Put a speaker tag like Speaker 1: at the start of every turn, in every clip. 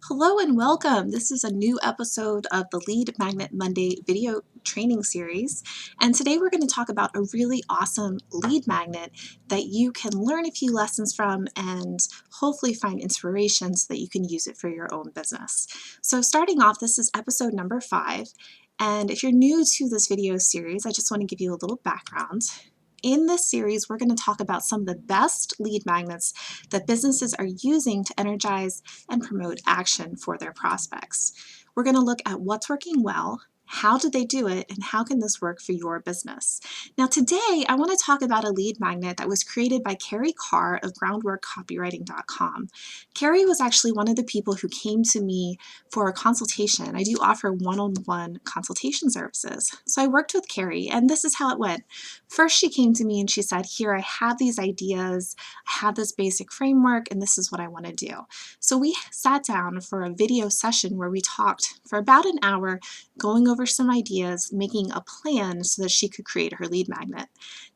Speaker 1: Hello and welcome. This is a new episode of the Lead Magnet Monday video training series. And today we're going to talk about a really awesome lead magnet that you can learn a few lessons from and hopefully find inspiration so that you can use it for your own business. So starting off, this is episode number 5. And if you're new to this video series, I just want to give you a little background. In this series, we're going to talk about some of the best lead magnets that businesses are using to energize and promote action for their prospects. We're going to look at what's working well, how did they do it, and how can this work for your business. Now today, I want to talk about a lead magnet that was created by Carrie Carr of groundworkcopywriting.com. Carrie was actually one of the people who came to me for a consultation. I do offer one-on-one consultation services. So I worked with Carrie, and this is how it went. First, she came to me and she said, here, I have these ideas, I have this basic framework, and this is what I want to do. So we sat down for a video session where we talked for about an hour, going over some ideas, making a plan so that she could create her lead magnet.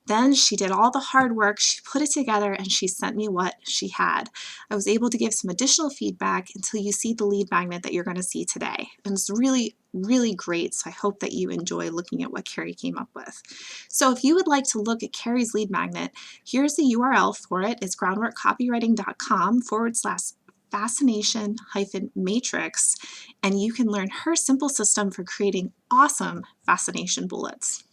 Speaker 1: Then she did all the hard work, she put it together, and she sent me what she had. I was able to give some additional feedback until you see the lead magnet that you're going to see today. And it's really great, so I hope that you enjoy looking at what Carrie came up with. So if you would like to look at Carrie's lead magnet, here's the URL for it. It's groundworkcopywriting.com/fascination-matrix, and you can learn her simple system for creating awesome fascination bullets.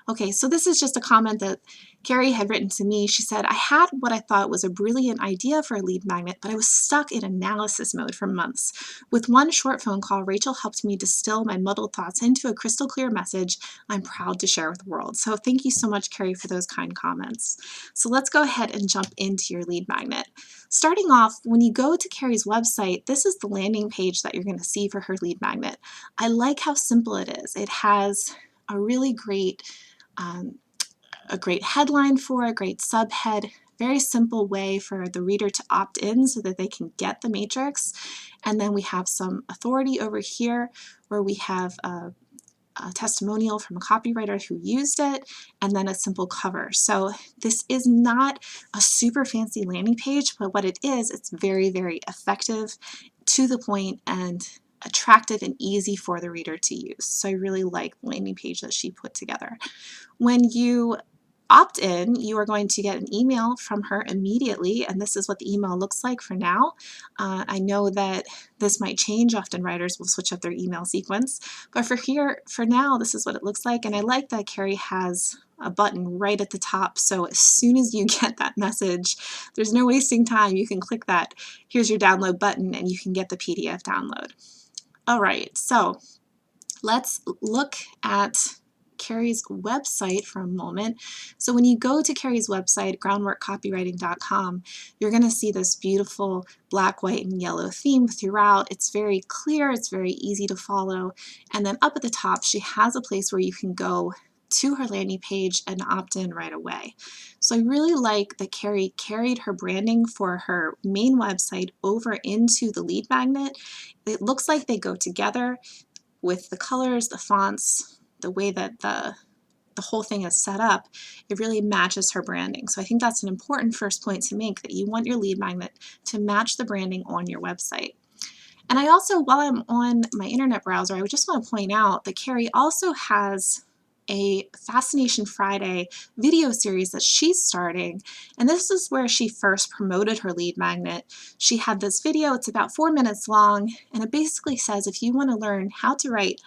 Speaker 1: Okay, so this is just a comment that Carrie had written to me. She said, I had what I thought was a brilliant idea for a lead magnet, but I was stuck in analysis mode for months. With one short phone call, Rachel helped me distill my muddled thoughts into a crystal clear message I'm proud to share with the world. So thank you so much, Carrie, for those kind comments. So let's go ahead and jump into your lead magnet. Starting off, when you go to Carrie's website, this is the landing page that you're going to see for her lead magnet. I like how simple it is. It has a really great headline for a great subhead, very simple way for the reader to opt in so that they can get the matrix. And then we have some authority over here where we have a testimonial from a copywriter who used it, and then a simple cover. So this is not a super fancy landing page, but what it is, it's very effective, to the point, and attractive and easy for the reader to use. So I really like the landing page that she put together. When you opt in, you are going to get an email from her immediately, and this is what the email looks like for now. I know that this might change. Often writers will switch up their email sequence, but for now, this is what it looks like. And I like that Carrie has a button right at the top, so as soon as you get that message, there's no wasting time. You can click that, here's your download button, and you can get the PDF download. All right, so let's look at Carrie's website for a moment. So when you go to Carrie's website, groundworkcopywriting.com, you're going to see this beautiful black, white, and yellow theme throughout. It's very clear, it's very easy to follow. And then up at the top, she has a place where you can go to her landing page and opt in right away. So I really like that Carrie carried her branding for her main website over into the lead magnet. It looks like they go together with the colors, the fonts, the way that the whole thing is set up. It really matches her branding. So I think that's an important first point to make, that you want your lead magnet to match the branding on your website. And I also, while I'm on my internet browser, I would just want to point out that Carrie also has a Fascination Friday video series that she's starting, and this is where she first promoted her lead magnet. She had this video, it's about 4 minutes long, and it basically says if you want to learn how to write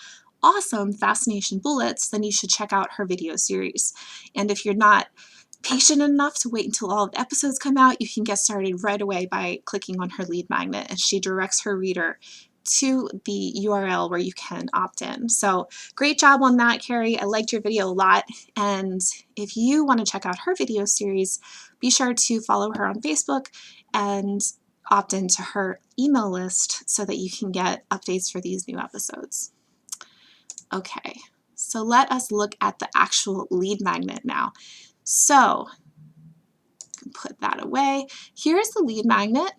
Speaker 1: awesome fascination bullets, then you should check out her video series. And if you're not patient enough to wait until all the episodes come out, you can get started right away by clicking on her lead magnet, and she directs her reader to the URL where you can opt in. So great job on that, Carrie. I liked your video a lot. And if you want to check out her video series, be sure to follow her on Facebook and opt into her email list so that you can get updates for these new episodes. Okay, so let us look at the actual lead magnet now. So put that away. Here's the lead magnet.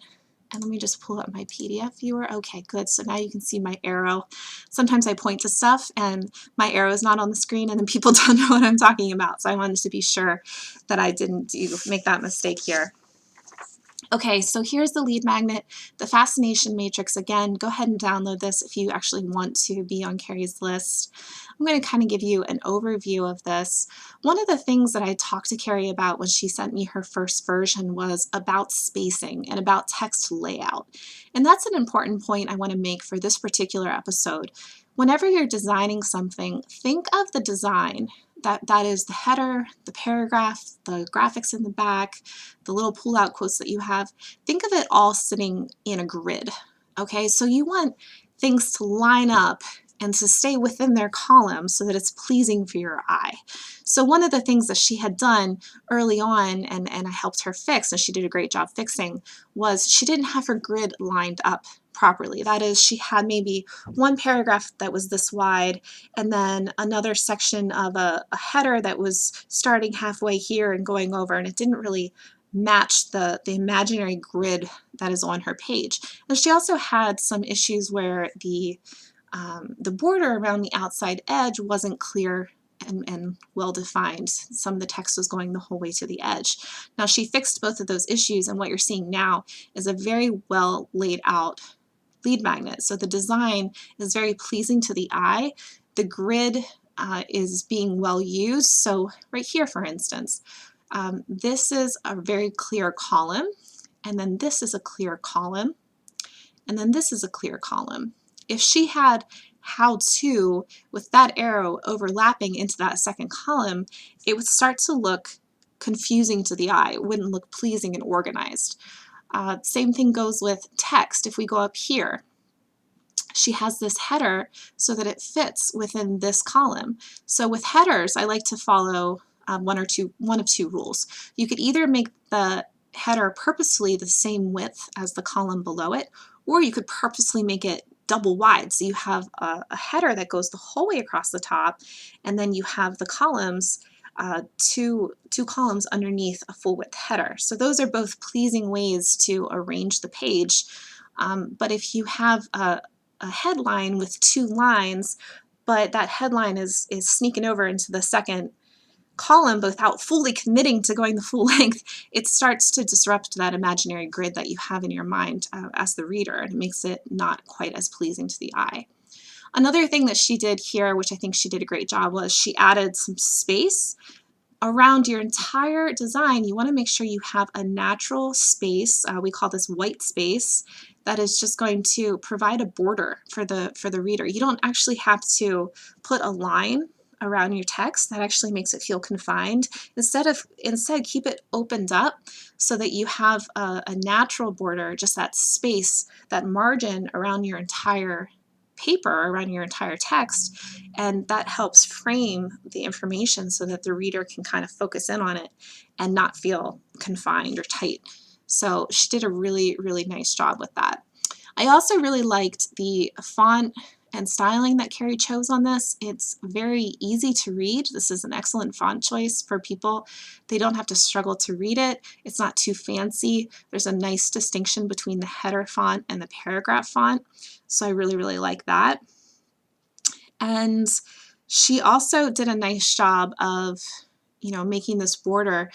Speaker 1: And let me just pull up my PDF viewer. Okay, good. So now you can see my arrow. Sometimes I point to stuff and my arrow is not on the screen and then people don't know what I'm talking about. So I wanted to be sure that I didn't make that mistake here. Okay, so here's the lead magnet, the fascination matrix. Again, go ahead and download this if you actually want to be on Carrie's list. I'm going to kind of give you an overview of this. One of the things that I talked to Carrie about when she sent me her first version was about spacing and about text layout. And that's an important point I want to make for this particular episode. Whenever you're designing something, think of the design. That is the header, the paragraph, the graphics in the back, the little pull-out quotes that you have. Think of it all sitting in a grid, okay? So you want things to line up and to stay within their column so that it's pleasing for your eye. So one of the things that she had done early on, and I helped her fix, and she did a great job fixing, was she didn't have her grid lined up properly. That is, she had maybe one paragraph that was this wide, and then another section of a header that was starting halfway here and going over, and it didn't really match the imaginary grid that is on her page. And she also had some issues where the border around the outside edge wasn't clear and well defined. Some of the text was going the whole way to the edge. Now she fixed both of those issues, and what you're seeing now is a very well laid out lead magnet. So the design is very pleasing to the eye. The grid is being well used. So right here, for instance, this is a very clear column, and then this is a clear column, and then this is a clear column. If she had how to with that arrow overlapping into that second column, it would start to look confusing to the eye. It wouldn't look pleasing and organized. Same thing goes with text. If we go up here, she has this header so that it fits within this column. So with headers, I like to follow one of two rules. You could either make the header purposely the same width as the column below it, or you could purposely make it double wide. So you have a header that goes the whole way across the top, and then you have the columns, two columns underneath a full width header. So those are both pleasing ways to arrange the page. But if you have a headline with two lines, but that headline is sneaking over into the second column without fully committing to going the full length, it starts to disrupt that imaginary grid that you have in your mind as the reader, and it makes it not quite as pleasing to the eye. Another thing that she did here, which I think she did a great job, was she added some space around your entire design. You want to make sure you have a natural space, we call this white space, that is just going to provide a border for the reader. You don't actually have to put a line around your text. That actually makes it feel confined. Instead, keep it opened up so that you have a natural border, just that space, that margin around your entire paper, around your entire text, and that helps frame the information so that the reader can kind of focus in on it and not feel confined or tight. So she did a really, really nice job with that. I also really liked the font and styling that Carrie chose on this. It's very easy to read. This is an excellent font choice for people. They don't have to struggle to read it. It's not too fancy. There's a nice distinction between the header font and the paragraph font. So I really, really like that. And she also did a nice job of, making this border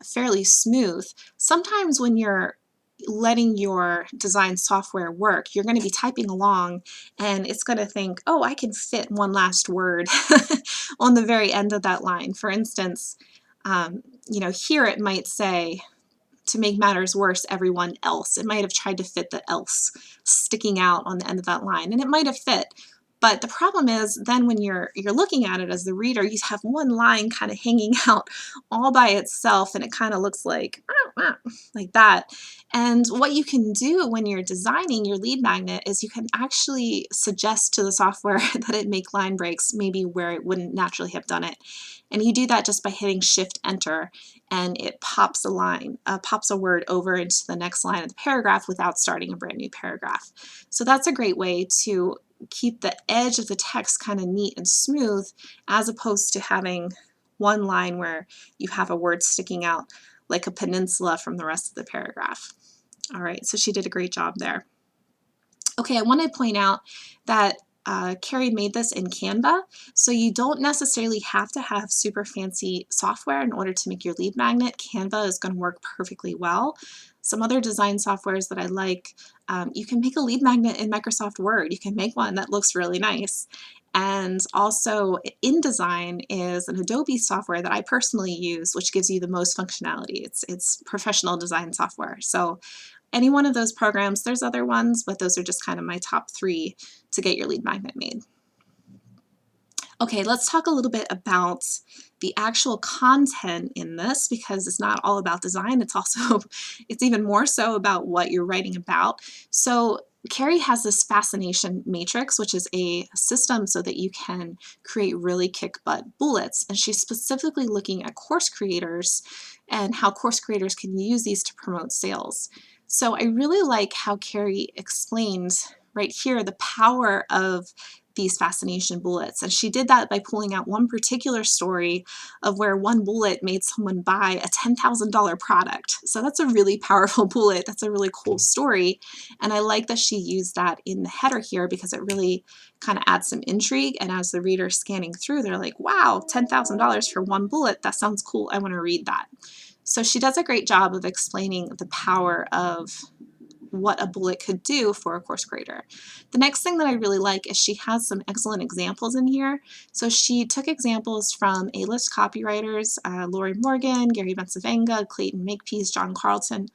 Speaker 1: fairly smooth. Sometimes when you're letting your design software work, you're going to be typing along and it's going to think, oh, I can fit one last word on the very end of that line. For instance, here it might say, to make matters worse, everyone else. It might have tried to fit the else sticking out on the end of that line, and it might have fit. But the problem is then when you're looking at it as the reader, you have one line kind of hanging out all by itself, and it kind of looks like that. And what you can do when you're designing your lead magnet is you can actually suggest to the software that it make line breaks maybe where it wouldn't naturally have done it. And you do that just by hitting Shift Enter, and it pops a word over into the next line of the paragraph without starting a brand new paragraph. So that's a great way to keep the edge of the text kind of neat and smooth, as opposed to having one line where you have a word sticking out like a peninsula from the rest of the paragraph. All right, so she did a great job there. Okay, I want to point out that Carrie made this in Canva, so you don't necessarily have to have super fancy software in order to make your lead magnet. Canva is going to work perfectly well. Some other design softwares that I like, you can make a lead magnet in Microsoft Word. You can make one that looks really nice. And also InDesign is an Adobe software that I personally use, which gives you the most functionality. It's professional design software. So any one of those programs, there's other ones, but those are just kind of my top 3 to get your lead magnet made. Okay, let's talk a little bit about the actual content in this, because it's not all about design, it's also, it's even more so about what you're writing about. So Carrie has this fascination matrix, which is a system so that you can create really kick-butt bullets, and she's specifically looking at course creators and how course creators can use these to promote sales. So I really like how Carrie explained right here the power of these fascination bullets. And she did that by pulling out one particular story of where one bullet made someone buy a $10,000 product. So that's a really powerful bullet. That's a really cool story. And I like that she used that in the header here because it really kind of adds some intrigue. And as the reader is scanning through, they're like, wow, $10,000 for one bullet. That sounds cool. I want to read that. So she does a great job of explaining the power of what a bullet could do for a course creator. The next thing that I really like is she has some excellent examples in here. So she took examples from A-list copywriters, Lori Morgan, Gary Bencivenga, Clayton Makepeace, John Carlton,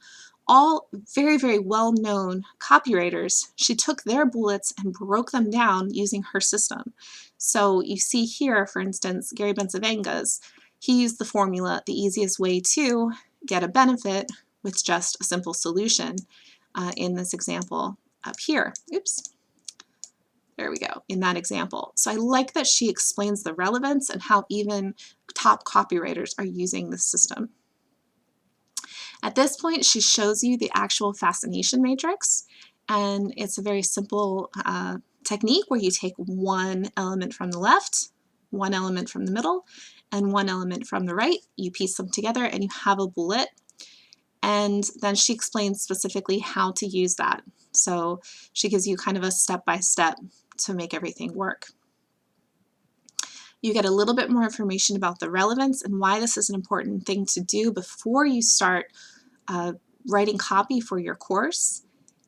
Speaker 1: all very, very well-known copywriters. She took their bullets and broke them down using her system. So you see here, for instance, Gary Bencivenga's, he used the formula, the easiest way to get a benefit with just a simple solution. In this example up here. Oops. There we go, in that example. So I like that she explains the relevance and how even top copywriters are using this system. At this point, she shows you the actual fascination matrix, and it's a very simple technique where you take one element from the left, one element from the middle, and one element from the right. You piece them together and you have a bullet. And then she explains specifically how to use that. So she gives you kind of a step-by-step to make everything work. You get a little bit more information about the relevance and why this is an important thing to do before you start writing copy for your course.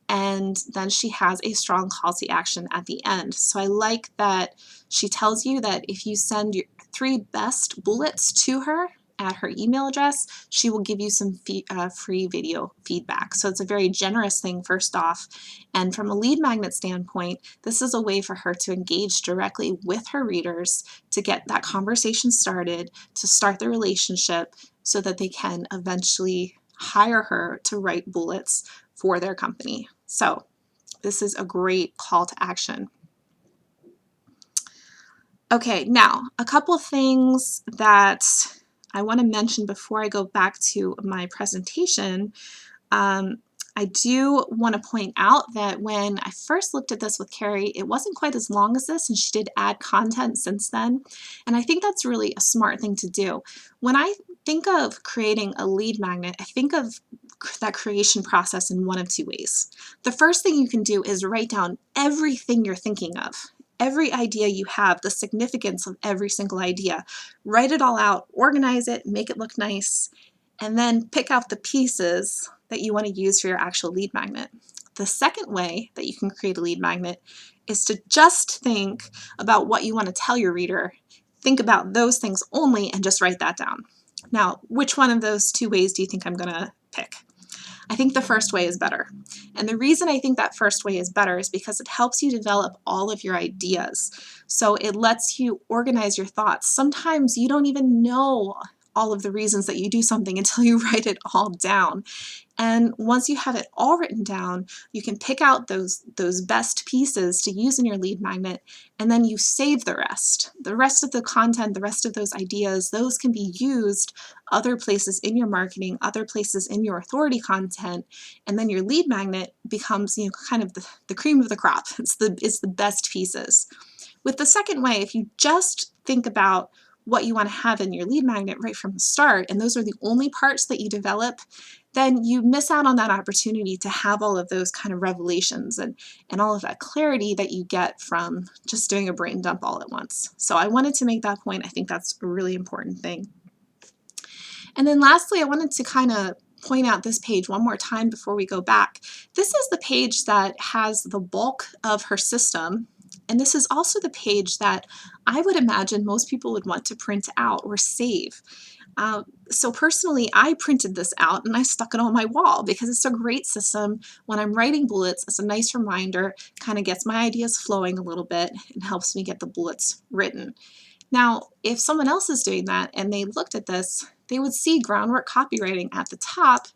Speaker 1: And then she has a strong call to action at the end. So I like that she tells you that if you send your 3 best bullets to her at her email address, she will give you some free video feedback. So it's a very generous thing, first off. And from a lead magnet standpoint, this is a way for her to engage directly with her readers, to get that conversation started, to start the relationship so that they can eventually hire her to write bullets for their company. So this is a great call to action. Okay, now a couple of things that I want to mention before I go back to my presentation. I do want to point out that when I first looked at this with Carrie, it wasn't quite as long as this, and she did add content since then. And I think that's really a smart thing to do. When I think of creating a lead magnet, I think of that creation process in one of 2 ways. The first thing you can do is write down everything you're thinking of. Every idea you have, the significance of every single idea. Write it all out, organize it, make it look nice, and then pick out the pieces that you want to use for your actual lead magnet. The second way that you can create a lead magnet is to just think about what you want to tell your reader. Think about those things only and just write that down. Now, which one of those 2 ways do you think I'm going to pick? I think the first way is better. And the reason I think that first way is better is because it helps you develop all of your ideas. So it lets you organize your thoughts. Sometimes you don't even know all of the reasons that you do something until you write it all down. And once you have it all written down, you can pick out those best pieces to use in your lead magnet, and then you save the rest. The rest of the content, the rest of those ideas, those can be used other places in your marketing, other places in your authority content, and then your lead magnet becomes, you know, kind of the cream of the crop. It's the best pieces. With the second way, if you just think about what you want to have in your lead magnet right from the start, and those are the only parts that you develop, then you miss out on that opportunity to have all of those kind of revelations and all of that clarity that you get from just doing a brain dump all at once. So I wanted to make that point. I think that's a really important thing. And then lastly, I wanted to kind of point out this page one more time before we go back. This is the page that has the bulk of her system, and this is also the page that I would imagine most people would want to print out or save. So personally, I printed this out and I stuck it on my wall because it's a great system. When I'm writing bullets, it's a nice reminder, kind of gets my ideas flowing a little bit and helps me get the bullets written. Now, if someone else is doing that and they looked at this, they would see groundwork copywriting at the top,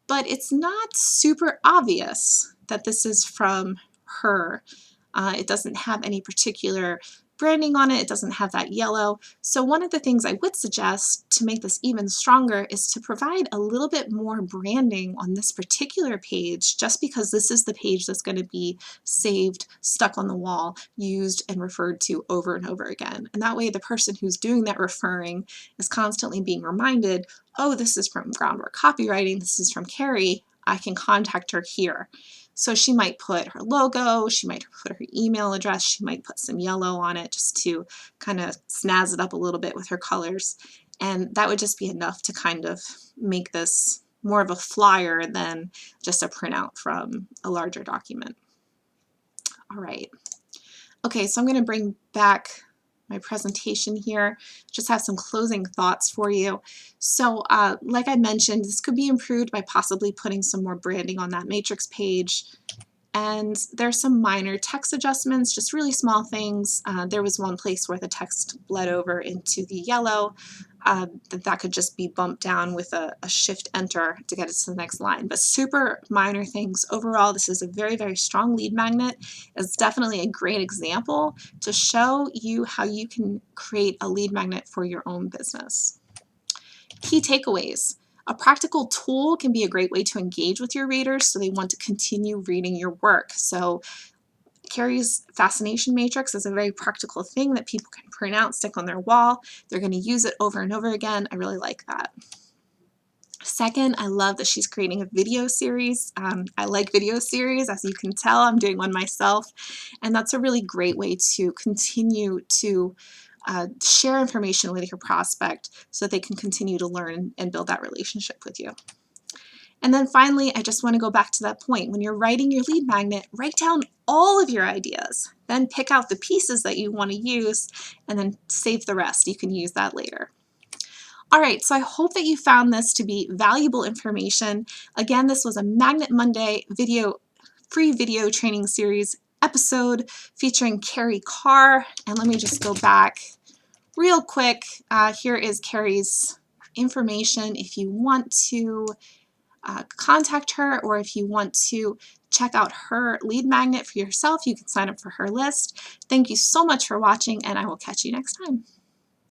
Speaker 1: but it's not super obvious that this is from her. It doesn't have any particular branding on it. It doesn't have that yellow. So one of the things I would suggest to make this even stronger is to provide a little bit more branding on this particular page, just because this is the page that's going to be saved, stuck on the wall, used and referred to over and over again. And that way the person who's doing that referring is constantly being reminded, oh, this is from Groundwork Copywriting, this is from Carrie, I can contact her here. So she might put her logo, she might put her email address, she might put some yellow on it just to kind of snazz it up a little bit with her colors. And that would just be enough to kind of make this more of a flyer than just a printout from a larger document. All right. Okay, so I'm going to bring back my presentation here, just have some closing thoughts for you. So like I mentioned, this could be improved by possibly putting some more branding on that matrix page. And there's some minor text adjustments, just really small things. There was one place where the text bled over into the yellow. That could just be bumped down with a shift enter to get it to the next line, but super minor things. Overall, this is a very, very strong lead magnet. It's definitely a great example to show you how you can create a lead magnet for your own business. Key takeaways. A practical tool can be a great way to engage with your readers so they want to continue reading your work. So Carrie's fascination matrix is a very practical thing that people can print out, stick on their wall. They're going to use it over and over again. I really like that. Second, I love that she's creating a video series. I like video series, as you can tell. I'm doing one myself, and that's a really great way to continue to share information with your prospect so that they can continue to learn and build that relationship with you. And then finally, I just want to go back to that point. When you're writing your lead magnet, write down all of your ideas, then pick out the pieces that you want to use, and then save the rest. You can use that later. All right, so I hope that you found this to be valuable information. Again, this was a Magnet Monday free video training series episode featuring Carrie Carr. And let me just go back real quick. Here is Carrie's information if you want to contact her, or if you want to check out her lead magnet for yourself, you can sign up for her list. Thank you so much for watching, and I will catch you next time.